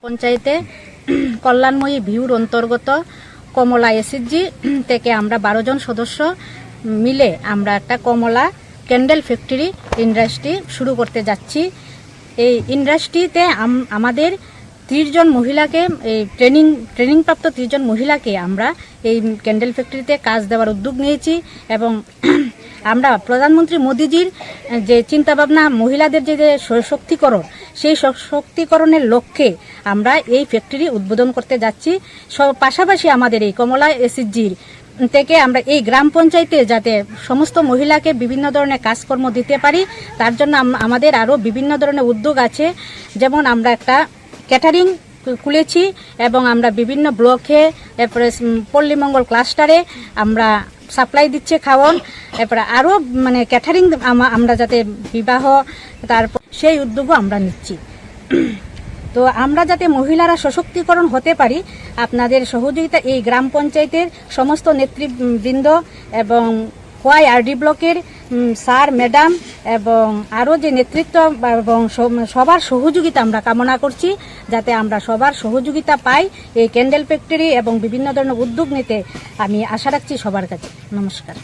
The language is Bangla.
পঞ্চায়েতে কল্যাণময়ী ভিউর অন্তর্গত কমলা এসএসজি থেকে আমরা 12 জন সদস্য মিলে আমরা একটা কমলা ক্যান্ডেল ফ্যাক্টরি ইন্ডাস্ট্রি শুরু করতে যাচ্ছি। এই ইন্ডাস্ট্রিতে আমাদের 30 জন মহিলাকে এই ট্রেনিংপ্রাপ্ত 30 জন মহিলাকে আমরা এই ক্যান্ডেল ফ্যাক্টরিতে কাজ দেওয়ার উদ্যোগ নিয়েছি এবং আমরা প্রধানমন্ত্রী মোদিজির যে চিন্তাভাবনা মহিলাদের যে সশক্তিকরণ, সেই সশক্তিকরণের লক্ষ্যে আমরা এই ফ্যাক্টরি উদ্বোধন করতে যাচ্ছি। পাশাপাশি আমাদের এই কমলা এসএসজির থেকে আমরা এই গ্রাম পঞ্চায়েতে যাতে সমস্ত মহিলাকে বিভিন্ন ধরনের কাজকর্ম দিতে পারি, তার জন্য আমাদের আরও বিভিন্ন ধরনের উদ্যোগ আছে। যেমন আমরা একটা ক্যাটারিং খুলেছি এবং আমরা বিভিন্ন ব্লকে, এরপরে পল্লীমঙ্গল ক্লাস্টারে আমরা সাপ্লাই দিচ্ছে খাওয়ান, এরপরে আরও ক্যাটারিং আমরা যাতে বিবাহ, তারপর সেই উদ্যোগও আমরা নিচ্ছি। তো আমরা যাতে মহিলারা সশক্তিকরণ হতে পারি, আপনাদের সহযোগিতা এই গ্রাম পঞ্চায়েতের সমস্ত নেতৃবৃন্দ এবং খোয়াই আরডি ব্লকের স্যার ম্যাডাম এবং আরও যে নেতৃত্ব এবং সবার সহযোগিতা আমরা কামনা করছি, যাতে আমরা সবার সহযোগিতা পাই এই ক্যান্ডেল ফ্যাক্টরি এবং বিভিন্ন ধরনের উদ্যোগ নিতে আমি আশা রাখছি সবার কাছে। নমস্কার।